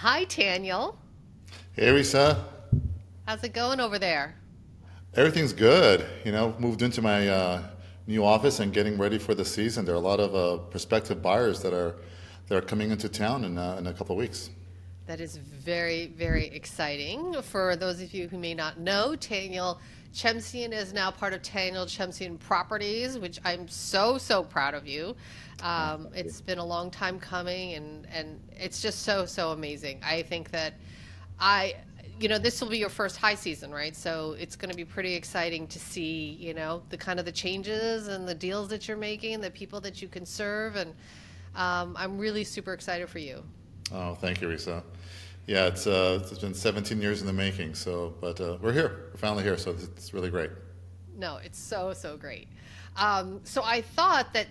Hi, Taniel. Hey, Risa. How's it going over there? Everything's good. Moved into my new office and getting ready for the season. There are a lot of prospective buyers that are coming into town in a couple of weeks. That is very, very exciting. For those of you who may not know, Taniel Chemsian is now part of Taniel Chemsian Properties, which I'm so, so proud of you. Oh, thank you. It's been a long time coming, and it's just so, so amazing. I think that I, this will be your first high season, right? So it's going to be pretty exciting to see, the kind of the changes and the deals that you're making, the people that you can serve, and I'm really super excited for you. Oh, thank you, Risa. Yeah, it's been 17 years in the making. But we're here. We're finally here, so it's really great. No, it's so, so great. So I thought that,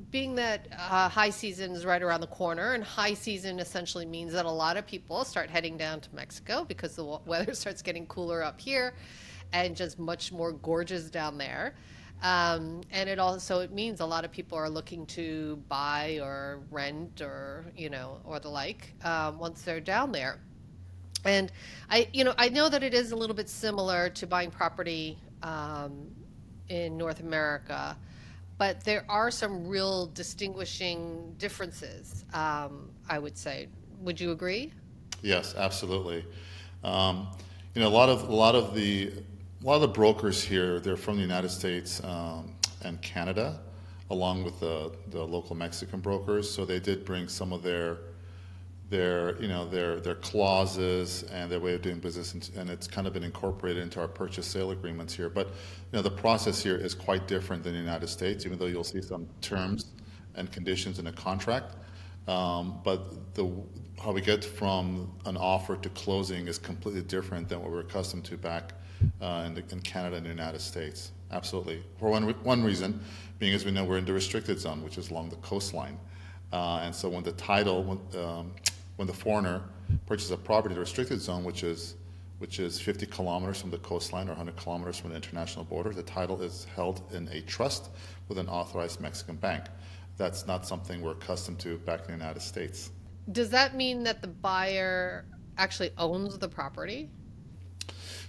being that high season is right around the corner, and high season essentially means that a lot of people start heading down to Mexico because the weather starts getting cooler up here and just much more gorgeous down there. And it means a lot of people are looking to buy or rent or, or the like once they're down there. And I know that it is a little bit similar to buying property in North America, but there are some real distinguishing differences, I would say. Would you agree? Yes, absolutely. Um, a lot of the brokers here, they're from the United States and Canada, along with the local Mexican brokers. So they did bring some of their clauses and their way of doing business, and it's kind of been incorporated into our purchase sale agreements here. But the process here is quite different than the United States, even though you'll see some terms and conditions in a contract. But how we get from an offer to closing is completely different than what we're accustomed to back in Canada and the United States. Absolutely. For one reason, being as we know we're in the restricted zone, which is along the coastline. And so when the foreigner purchases a property in the restricted zone, which is 50 kilometers from the coastline or 100 kilometers from the international border, the title is held in a trust with an authorized Mexican bank. That's not something we're accustomed to back in the United States. Does that mean that the buyer actually owns the property?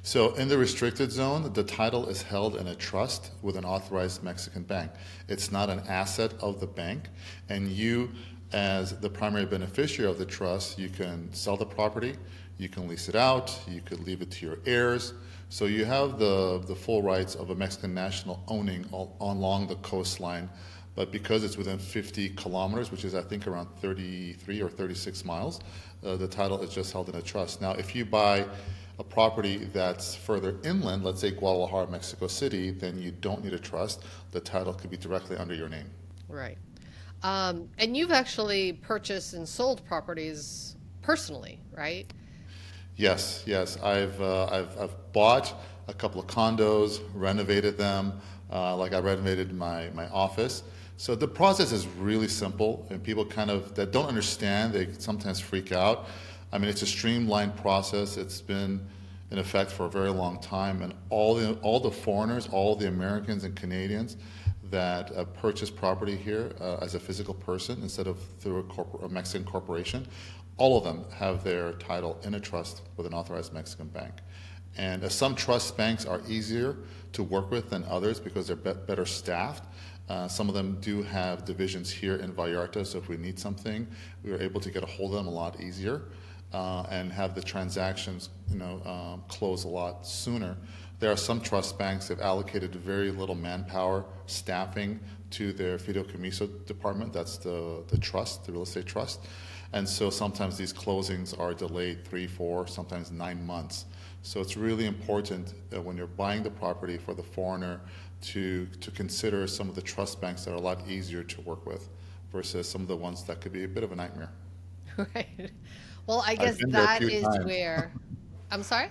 So in the restricted zone, the title is held in a trust with an authorized Mexican bank. It's not an asset of the bank, and you, as the primary beneficiary of the trust, you can sell the property, you can lease it out, you could leave it to your heirs. So you have the full rights of a Mexican national owning along the coastline, but because it's within 50 kilometers, which is I think around 33 or 36 miles, the title is just held in a trust. Now, if you buy a property that's further inland, let's say Guadalajara, Mexico City, then you don't need a trust. The title could be directly under your name. Right. And you've actually purchased and sold properties personally, right? Yes, yes. I've bought a couple of condos, renovated them, like I renovated my office. So the process is really simple, and people kind of that don't understand, they sometimes freak out. I mean, it's a streamlined process. It's been in effect for a very long time, and all the foreigners, all the Americans and Canadians that purchase property here as a physical person instead of through a Mexican corporation, all of them have their title in a trust with an authorized Mexican bank. And some trust banks are easier to work with than others because they're better staffed. Some of them do have divisions here in Vallarta, so if we need something, we are able to get a hold of them a lot easier and have the transactions, close a lot sooner. There are some trust banks that have allocated very little manpower, staffing to their fideicomiso department. That's the trust, the real estate trust. And so sometimes these closings are delayed 3, 4, sometimes 9 months. So it's really important when you're buying the property for the foreigner to consider some of the trust banks that are a lot easier to work with versus some of the ones that could be a bit of a nightmare. Right. Well, I I've guess been there a that few is times. where, I'm sorry?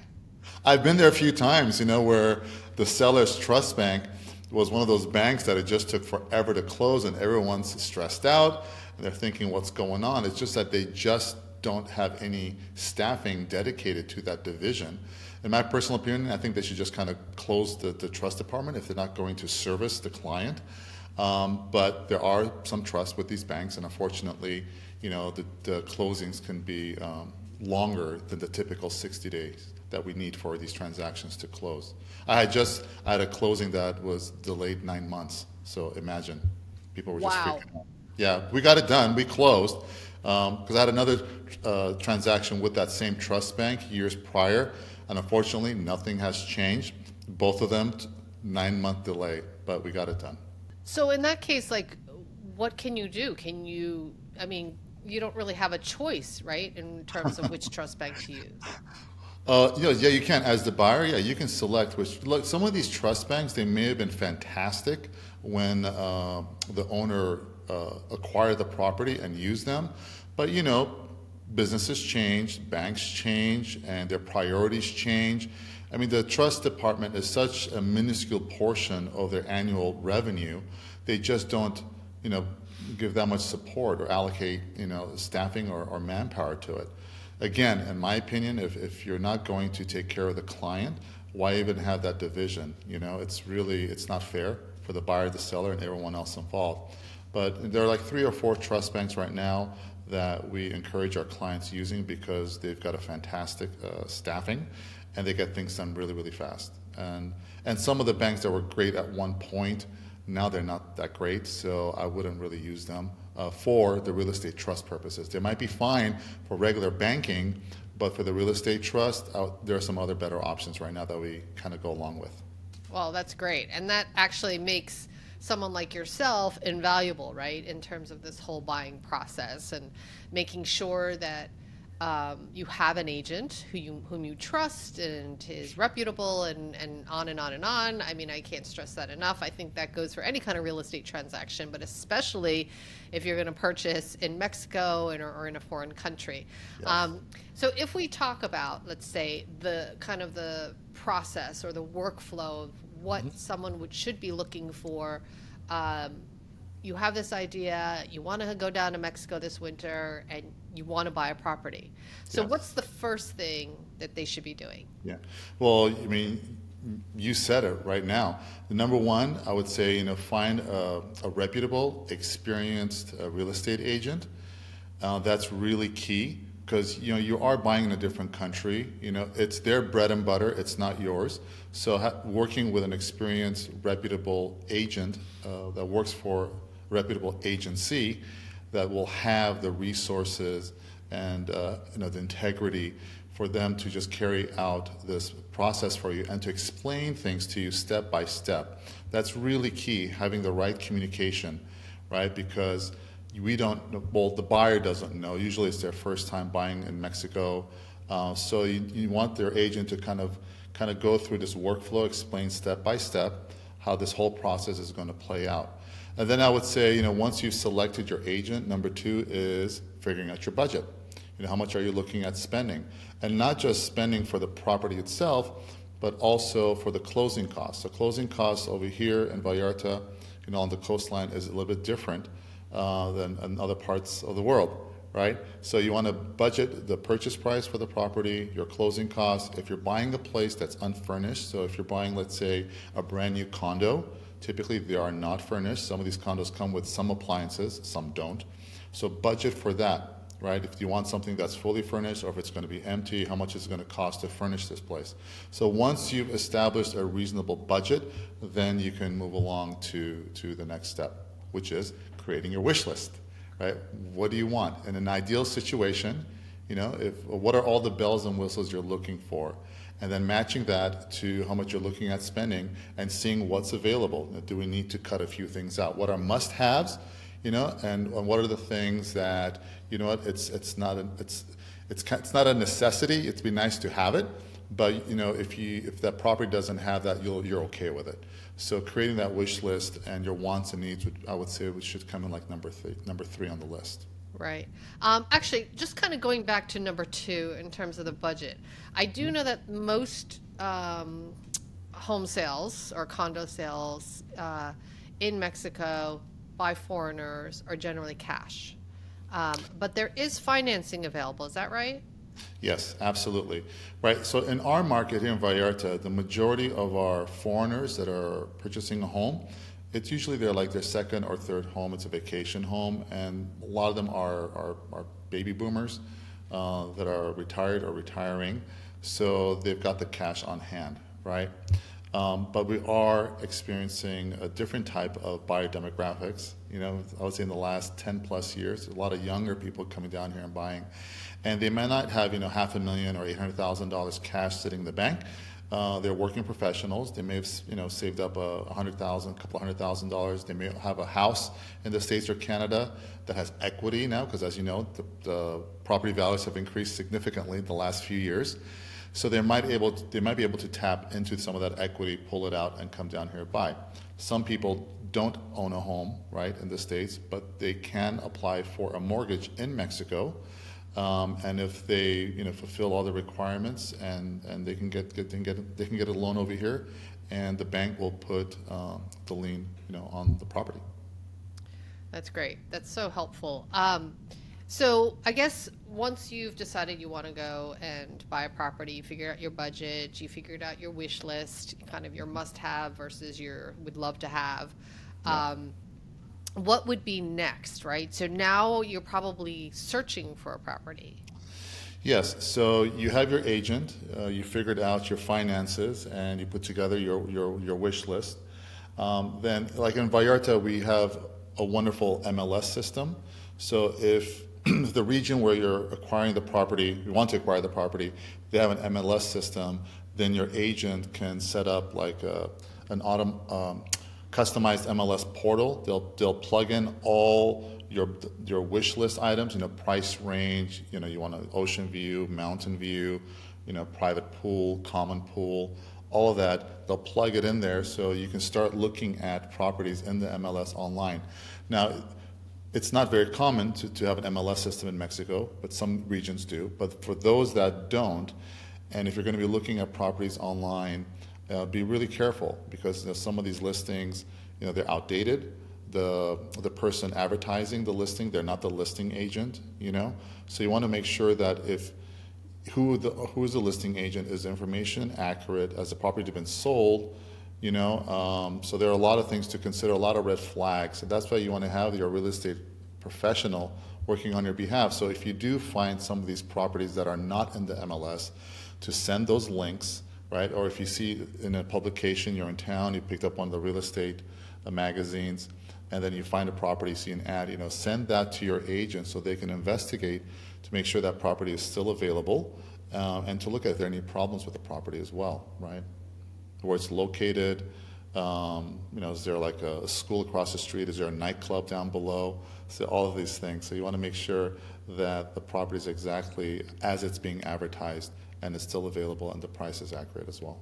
I've been there a few times, where the seller's trust bank was one of those banks that it just took forever to close and everyone's stressed out and they're thinking what's going on. It's just that they just don't have any staffing dedicated to that division. In my personal opinion, I think they should just kind of close the trust department if they're not going to service the client. But there are some trusts with these banks, and unfortunately, the closings can be longer than the typical 60 days that we need for these transactions to close. I had a closing that was delayed 9 months. So imagine, people were just Wow. freaking out. Yeah, we got it done. We closed because I had another transaction with that same trust bank years prior, and unfortunately, nothing has changed. Both of them, 9 month delay, but we got it done. So in that case, like, what can you do? Can you, I mean, you don't really have a choice, right, in terms of which trust bank to use. Yeah, you can. As the buyer, yeah, you can select which. Look, some of these trust banks, they may have been fantastic when the owner acquired the property and used them, but businesses change, banks change, and their priorities change. I mean, the trust department is such a minuscule portion of their annual revenue. They just don't, give that much support or allocate, staffing or manpower to it. Again, in my opinion, if you're not going to take care of the client, why even have that division? It's not fair for the buyer, the seller, and everyone else involved. But there are like 3 or 4 trust banks right now that we encourage our clients using because they've got a fantastic staffing and they get things done really, really fast. And some of the banks that were great at one point, now they're not that great, so I wouldn't really use them for the real estate trust purposes. They might be fine for regular banking, but for the real estate trust, there are some other better options right now that we kind of go along with. Well, that's great. And that actually makes someone like yourself invaluable, right, in terms of this whole buying process and making sure that you have an agent whom you trust and is reputable and on and on and on. I mean, I can't stress that enough. I think that goes for any kind of real estate transaction, but especially if you're going to purchase in Mexico or in a foreign country. Yes. So if we talk about, let's say, the kind of the process or the workflow of what someone should be looking for, you have this idea, you want to go down to Mexico this winter, and you want to buy a property. So Yes. what's the first thing that they should be doing? Yeah. Well, I mean, you said it right now. The number one, I would say, find a reputable, experienced real estate agent. That's really key because, you are buying in a different country. It's their bread and butter. It's not yours. So working with an experienced, reputable agent that works for a reputable agency that will have the resources and the integrity for them to just carry out this process for you and to explain things to you step by step. That's really key, having the right communication, right? Because the buyer doesn't know. Usually it's their first time buying in Mexico. So you want their agent to kind of go through this workflow, explain step by step how this whole process is going to play out. And then I would say, once you've selected your agent, number 2 is figuring out your budget. How much are you looking at spending? And not just spending for the property itself, but also for the closing costs. The closing costs over here in Vallarta, on the coastline is a little bit different than in other parts of the world, right? So you want to budget the purchase price for the property, your closing costs. If you're buying a place that's unfurnished, so if you're buying, let's say, a brand new condo, typically they are not furnished. Some of these condos come with some appliances, some don't. So budget for that. Right? If you want something that's fully furnished or if it's going to be empty, how much is it going to cost to furnish this place? So once you've established a reasonable budget, then you can move along to the next step, which is creating your wish list, right? What do you want? In an ideal situation, what are all the bells and whistles you're looking for? And then matching that to how much you're looking at spending and seeing what's available. Do we need to cut a few things out? What are must-haves? And what are the things that it's not a necessity. It'd be nice to have it, but if that property doesn't have that, you're okay with it. So creating that wish list and your wants and needs, I would say, should come in like number three on the list. Right. Actually, just kind of going back to number 2 in terms of the budget, I do know that most home sales or condo sales in Mexico by foreigners are generally cash. But there is financing available. Is that right? Yes, absolutely. Right. So in our market here in Vallarta, the majority of our foreigners that are purchasing a home, it's usually their second or third home. It's a vacation home, and a lot of them are baby boomers. that are retired or retiring, so they've got the cash on hand, right? But we are experiencing a different type of buyer demographics. I would say in the last 10 plus years, a lot of younger people coming down here and buying. And they may not have, $500,000 or $800,000 cash sitting in the bank. They're working professionals. They may have, saved up $100,000, couple $100,000. They may have a house in the States or Canada that has equity now, because as you know, the property values have increased significantly in the last few years. So they might be able to tap into some of that equity, pull it out, and come down here and buy. Some people don't own a home, right, in the States, but they can apply for a mortgage in Mexico. And if they, fulfill all the requirements, and they can get a loan over here, and the bank will put the lien, on the property. That's great. That's so helpful. So I guess once you've decided you want to go and buy a property, you figure out your budget, you figured out your wish list, kind of your must-have versus your would love to have. Yeah. What would be next, right? So now you're probably searching for a property. Yes. So you have your agent. You figured out your finances, and you put together your wish list. Then, like in Vallarta, we have a wonderful MLS system. So if the region where you're acquiring the property, you want to acquire the property, they have an MLS system, then your agent can set up like an customized MLS portal. They'll plug in all your wish list items, price range, you want an ocean view, mountain view, private pool, common pool, all of that. They'll plug it in there so you can start looking at properties in the MLS online. Now, it's not very common to have an MLS system in Mexico, but some regions do. But for those that don't, and if you're going to be looking at properties online, be really careful, because some of these listings, they're outdated. The person advertising the listing, they're not the listing agent, So you want to make sure that who is the listing agent, is the information accurate, has the property been sold, so there are a lot of things to consider, a lot of red flags. And that's why you want to have your real estate professional working on your behalf. So if you do find some of these properties that are not in the MLS, to send those links, right? Or if you see in a publication, you're in town, you picked up one of the real estate magazines, and then you find a property, see an ad, send that to your agent so they can investigate to make sure that property is still available, and to look at if there are any problems with the property as well, right? Where it's located, is there like a school across the street? Is there a nightclub down below? So all of these things. So you want to make sure that the property is exactly as it's being advertised, and it's still available, and the price is accurate as well.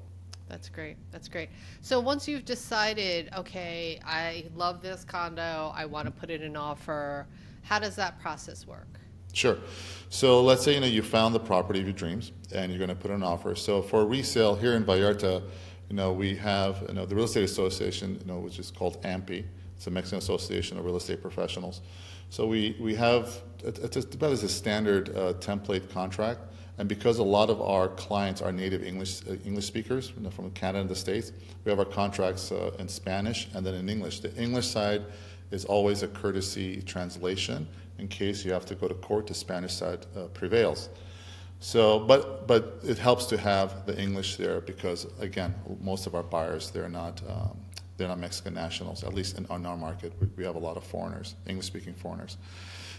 That's great. That's great. So once you've decided, okay, I love this condo, I want to put in an offer, how does that process work? Sure. So let's say you found the property of your dreams, and you're going to put in an offer. So for a resale here in Vallarta, we have the Real Estate Association, which is called AMPI. It's the Mexican Association of Real Estate Professionals. So we have it's about as a standard template contract, and because a lot of our clients are native English speakers, from Canada and the States, we have our contracts in Spanish and then in English. The English side is always a courtesy translation in case you have to go to court. The Spanish side prevails. So, but it helps to have the English there, because again, most of our buyers, they're not Mexican nationals. At least in our market, we have a lot of foreigners, English-speaking foreigners.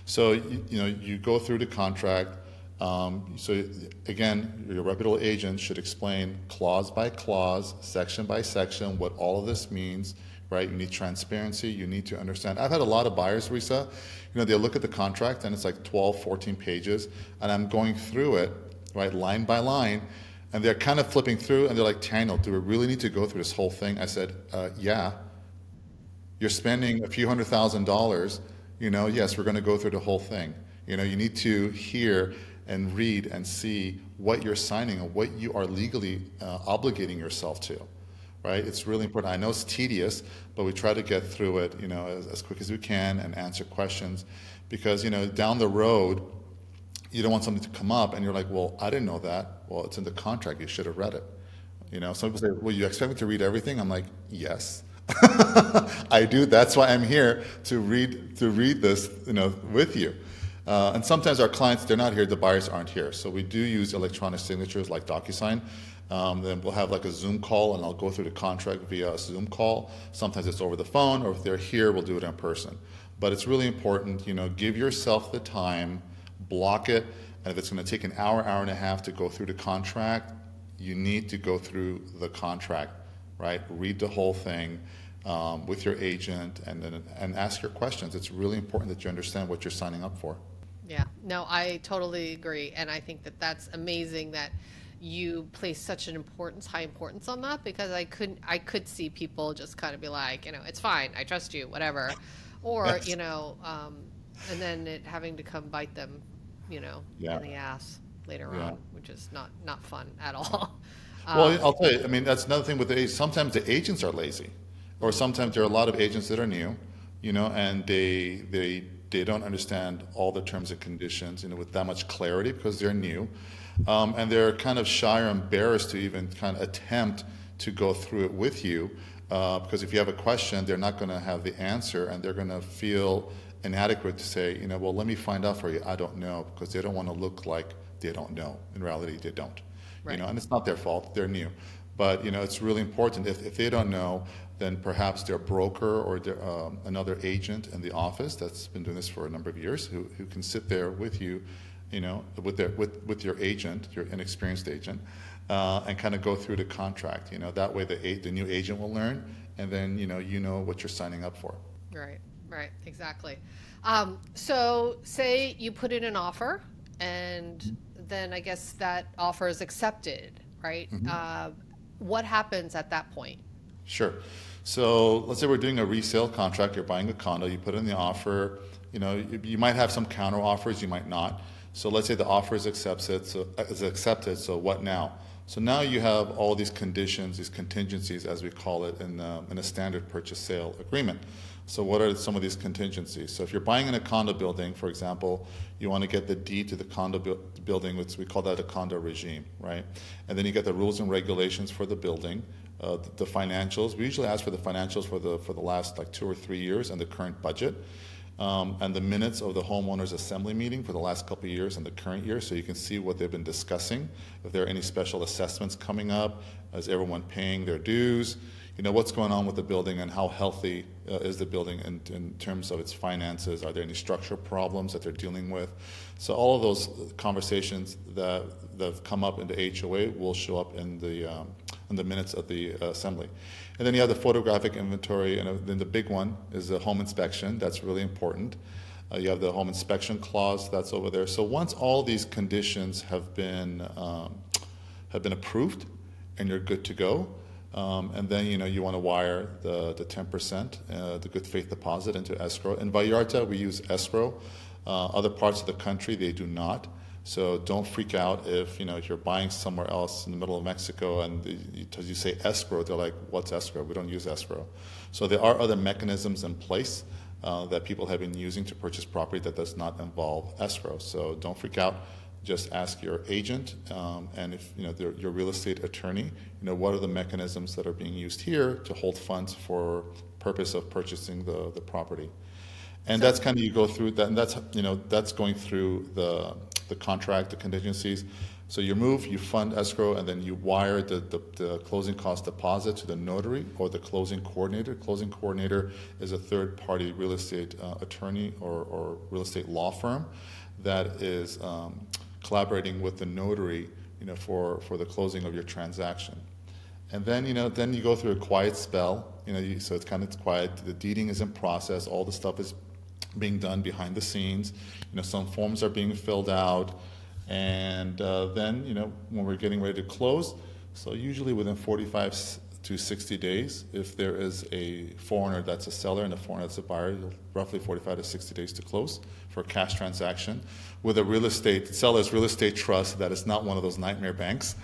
So you go through the contract. So again, your reputable agent should explain clause by clause, section by section, what all of this means. Right? You need transparency. You need to understand. I've had a lot of buyers, Risa, they look at the contract and it's like 12, 14 pages, and I'm going through it, right, line by line, and they're kind of flipping through, and they're like, Taniel, do we really need to go through this whole thing? I said, yeah. You're spending a few $100,000, yes, we're going to go through the whole thing. You need to hear and read and see what you're signing and what you are legally obligating yourself to. Right? It's really important. I know it's tedious, but we try to get through it, as quick as we can, and answer questions, because, down the road, you don't want something to come up and you're like, well, I didn't know that. Well, it's in the contract. You should have read it. Some people say, well, you expect me to read everything? I'm like, yes, I do. That's why I'm here to read this, with you. And sometimes our clients, they're not here, the buyers aren't here. So we do use electronic signatures like DocuSign. Then we'll have like a Zoom call, and I'll go through the contract via a Zoom call. Sometimes it's over the phone, or if they're here, we'll do it in person. But it's really important, give yourself the time, block it, and if it's going to take an hour, hour and a half to go through the contract, you need to go through the contract, right? Read the whole thing with your agent, and ask your questions. It's really important that you understand what you're signing up for. Yeah, no, I totally agree. And I think that that's amazing that you place such an high importance on that, because I could see people just kind of be like, it's fine, I trust you, whatever. Or, Yes. And then it having to come bite them, Yeah. in the ass later Yeah. on, which is not fun at all. Well, I'll tell you, I mean, that's another thing with the agents. Sometimes the agents are lazy, or sometimes there are a lot of agents that are new, and they don't understand all the terms and conditions, with that much clarity because they're new, and they're kind of shy or embarrassed to even kind of attempt to go through it with you, because if you have a question, they're not going to have the answer, and they're going to feel inadequate to say, well, let me find out for you. I don't know, because they don't want to look like they don't know. In reality, they don't. Right. And it's not their fault, they're new. But, it's really important. If they don't know, then perhaps their broker or another agent in the office that's been doing this for a number of years, who can sit there with you, with your agent, your inexperienced agent, and kind of go through the contract. That way the new agent will learn, and then, you know what you're signing up for. Right, exactly. So say you put in an offer, and then I guess that offer is accepted, right? What happens at that point? Sure. So let's say we're doing a resale contract. You're buying a condo. You put in the offer. You might have some counter offers. You might not. So let's say the offer is accepted. So what now? So now you have all these conditions, these contingencies, as we call it, in a standard purchase sale agreement. So what are some of these contingencies? So if you're buying in a condo building, for example, you want to get the deed to the condo building, which we call that a condo regime, right? And then you get the rules and regulations for the building, the financials. We usually ask for the financials for the last like 2 or 3 years and the current budget, and the minutes of the homeowners assembly meeting for the last couple of years and the current year, so you can see what they've been discussing. If there are any special assessments coming up, is everyone paying their dues? What's going on with the building, and how healthy is the building in terms of its finances? Are there any structural problems that they're dealing with? So all of those conversations that have come up in the HOA will show up in the minutes of the assembly. And then you have the photographic inventory, and then the big one is the home inspection. That's really important. You have the home inspection clause that's over there. So once all these conditions have been approved, and you're good to go, and then you want to wire the 10%, the good faith deposit, into escrow. In Vallarta, we use escrow. Other parts of the country, they do not. So don't freak out if you're buying somewhere else in the middle of Mexico, and because you say escrow, they're like, "What's escrow? We don't use escrow." So there are other mechanisms in place that people have been using to purchase property that does not involve escrow. So don't freak out. Just ask your agent, and if your real estate attorney, what are the mechanisms that are being used here to hold funds for purpose of purchasing the property. And that's kind of, you go through that, and that's going through the contract, the contingencies. So you move, you fund escrow, and then you wire the closing cost deposit to the notary or the closing coordinator. Closing coordinator is a third-party real estate attorney or real estate law firm that is collaborating with the notary, for the closing of your transaction. And then, then you go through a quiet spell, so it's quiet. The deeding is in process. All the stuff is being done behind the scenes. Some forms are being filled out. And then, when we're getting ready to close, so usually within 45 to 60 days, if there is a foreigner that's a seller and a foreigner that's a buyer, roughly 45 to 60 days to close for a cash transaction with a seller's real estate trust that is not one of those nightmare banks.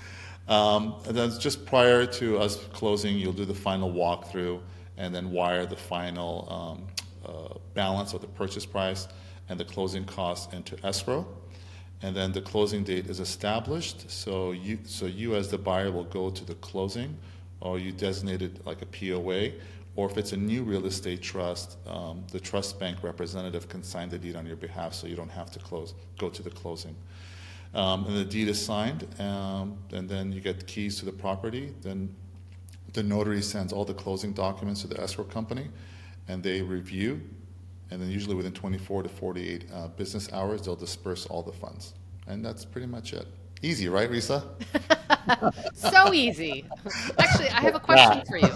And then just prior to us closing, you'll do the final walkthrough and then wire the final balance of the purchase price and the closing costs into escrow. And then the closing date is established. So you as the buyer will go to the closing, or you designate it like a POA, or if it's a new real estate trust, the trust bank representative can sign the deed on your behalf, so you don't have to go to the closing. And the deed is signed, and then you get the keys to the property. Then the notary sends all the closing documents to the escrow company, and they review, and then usually within 24 to 48 business hours, they'll disperse all the funds. And that's pretty much it. Easy, right, Risa? So easy. Actually, I have a question for you.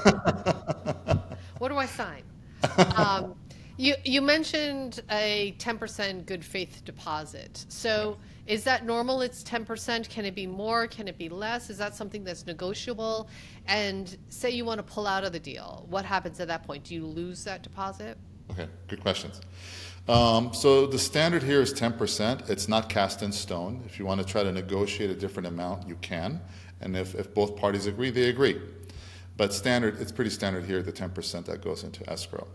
What do I sign? Um, you mentioned a 10% good faith deposit. So is that normal? It's 10%. Can it be more? Can it be less? Is that something that's negotiable? And say you want to pull out of the deal. What happens at that point? Do you lose that deposit? Okay, good questions. So the standard here is 10%. It's not cast in stone. If you want to try to negotiate a different amount, you can. And if both parties agree, they agree. But standard, it's pretty standard here, the 10% that goes into escrow.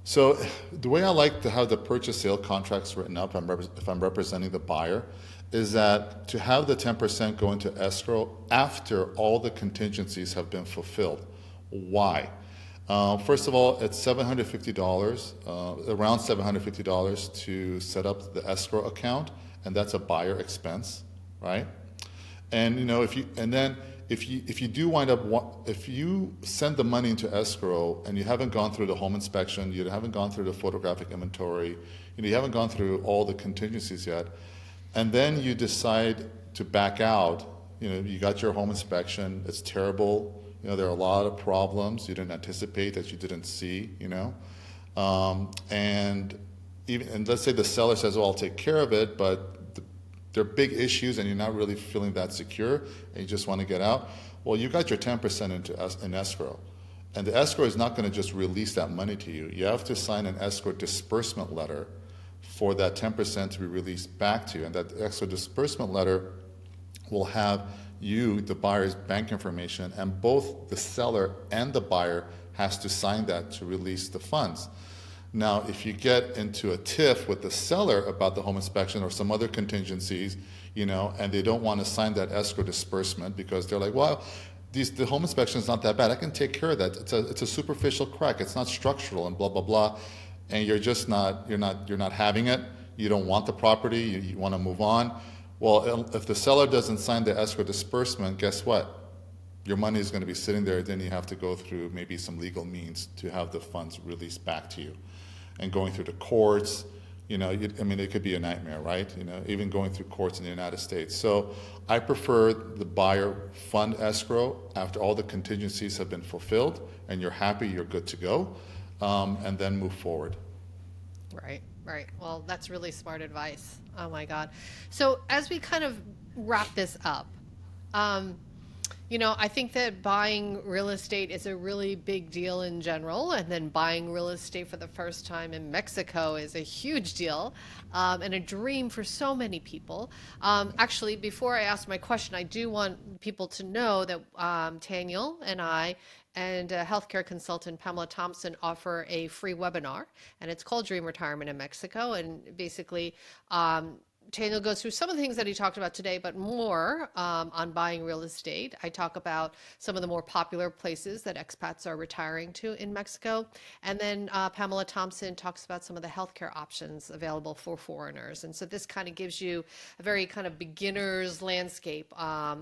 So the way I like to have the purchase sale contracts written up, if I'm representing the buyer, is that to have the 10% go into escrow after all the contingencies have been fulfilled. Why? First of all, it's $750, around $750 to set up the escrow account, and that's a buyer expense, right? And if you do wind up, if you send the money into escrow and you haven't gone through the home inspection, you haven't gone through the photographic inventory, you haven't gone through all the contingencies yet, and then you decide to back out, you got your home inspection, it's terrible, there are a lot of problems you didn't anticipate that you didn't see, and let's say the seller says, well, I'll take care of it, but there are big issues and you're not really feeling that secure and you just want to get out. Well, you got your 10% in escrow. And the escrow is not going to just release that money to you. You have to sign an escrow disbursement letter for that 10% to be released back to you. And that escrow disbursement letter will have you, the buyer's bank information, and both the seller and the buyer has to sign that to release the funds. Now, if you get into a tiff with the seller about the home inspection or some other contingencies, and they don't want to sign that escrow disbursement because they're like, well, the home inspection is not that bad. I can take care of that. It's a superficial crack. It's not structural and blah, blah, blah. And you're just not having it. You don't want the property. You want to move on. Well, if the seller doesn't sign the escrow disbursement, guess what? Your money is going to be sitting there. Then you have to go through maybe some legal means to have the funds released back to you. And going through the courts, it could be a nightmare, right? Even going through courts in the United States. So I prefer the buyer fund escrow after all the contingencies have been fulfilled and you're happy, you're good to go, and then move forward. Right. Well, that's really smart advice. Oh my God. So as we kind of wrap this up, I think that buying real estate is a really big deal in general, and then buying real estate for the first time in Mexico is a huge deal, and a dream for so many people. Actually, before I ask my question, I do want people to know that Taniel and I and healthcare consultant Pamela Thompson offer a free webinar, and it's called Dream Retirement in Mexico, and basically Taniel goes through some of the things that he talked about today, but more on buying real estate. I talk about some of the more popular places that expats are retiring to in Mexico. And then Pamela Thompson talks about some of the healthcare options available for foreigners. And so this kind of gives you a very kind of beginner's landscape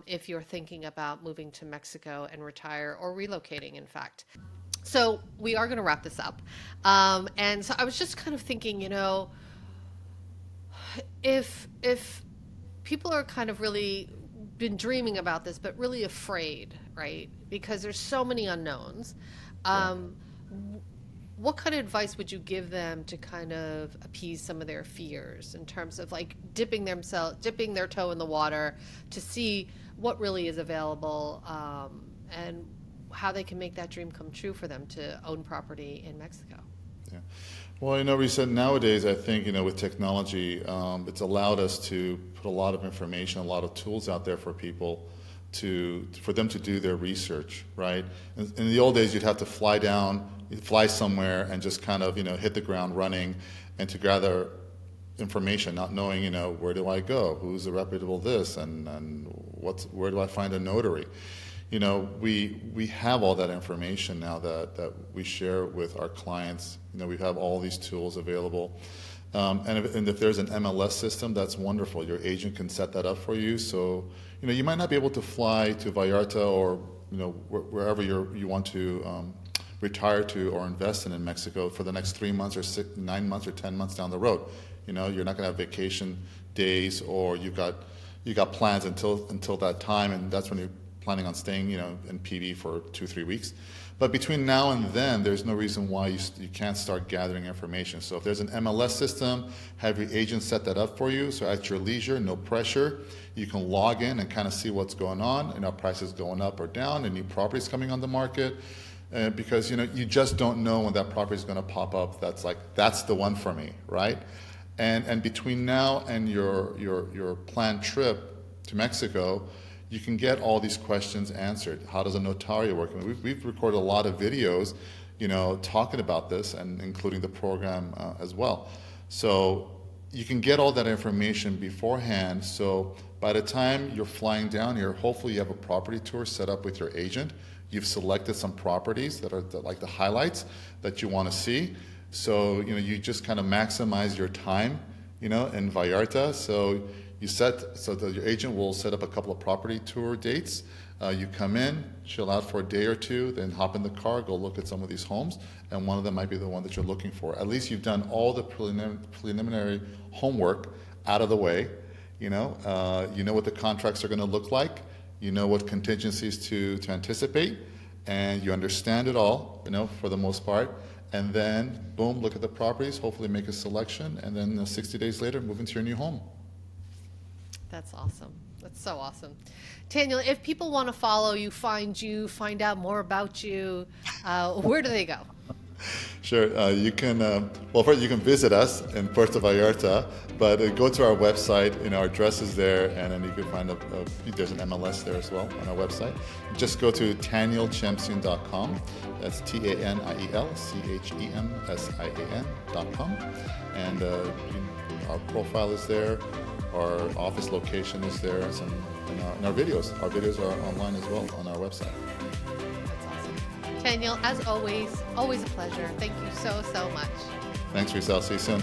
if you're thinking about moving to Mexico and retire or relocating, in fact. So we are going to wrap this up. And so I was just kind of thinking, if people are kind of really been dreaming about this, but really afraid, right? Because there's so many unknowns. What kind of advice would you give them to kind of appease some of their fears in terms of like dipping their toe in the water to see what really is available, and how they can make that dream come true for them to own property in Mexico? Yeah. Well, we said nowadays, I think, with technology, it's allowed us to put a lot of information, a lot of tools out there for people for them to do their research, right? In the old days, you'd have to fly somewhere and just kind of, hit the ground running and to gather information, not knowing, where do I go? Who's a reputable this? And where do I find a notary? we have all that information now that we share with our clients. We have all these tools available. And if there's an MLS system, that's wonderful. Your agent can set that up for you. So, you might not be able to fly to Vallarta or, wherever you want to retire to or invest in Mexico for the next 3 months or 9 months or 10 months down the road. You're not going to have vacation days, or you got plans until that time, and that's when you're planning on staying, in PV for 2-3 weeks. But between now and then, there's no reason why you can't start gathering information. So if there's an MLS system, have your agent set that up for you. So at your leisure, no pressure, you can log in and kind of see what's going on, prices going up or down, and new properties coming on the market. Because you just don't know when that property is going to pop up. That's the one for me, right? And between now and your planned trip to Mexico, you can get all these questions answered. How does a notario work? We've recorded a lot of videos, talking about this, and including the program as well. So you can get all that information beforehand. So by the time you're flying down here, hopefully you have a property tour set up with your agent. You've selected some properties that are like the highlights that you want to see. So you just kind of maximize your time, in Vallarta. So your agent will set up a couple of property tour dates. You come in, chill out for a day or two, then hop in the car, go look at some of these homes, and one of them might be the one that you're looking for. At least you've done all the preliminary homework out of the way. You know what the contracts are going to look like. You know what contingencies to anticipate, and you understand it all, for the most part. And then, boom, look at the properties, hopefully make a selection, and then 60 days later, move into your new home. That's awesome. That's so awesome. Taniel, if people want to follow you, find out more about you, where do they go? Sure. You can, first you can visit us in Puerto Vallarta, but go to our website. Our address is there, and then you can find there's an MLS there as well on our website. Just go to TanielChemsian.com. That's TanielChemsian.com, and our profile is there. Our office location is there, and our videos. Our videos are online as well on our website. That's awesome. Taniel, as always a pleasure. Thank you so much. Thanks, Rizal. See you soon.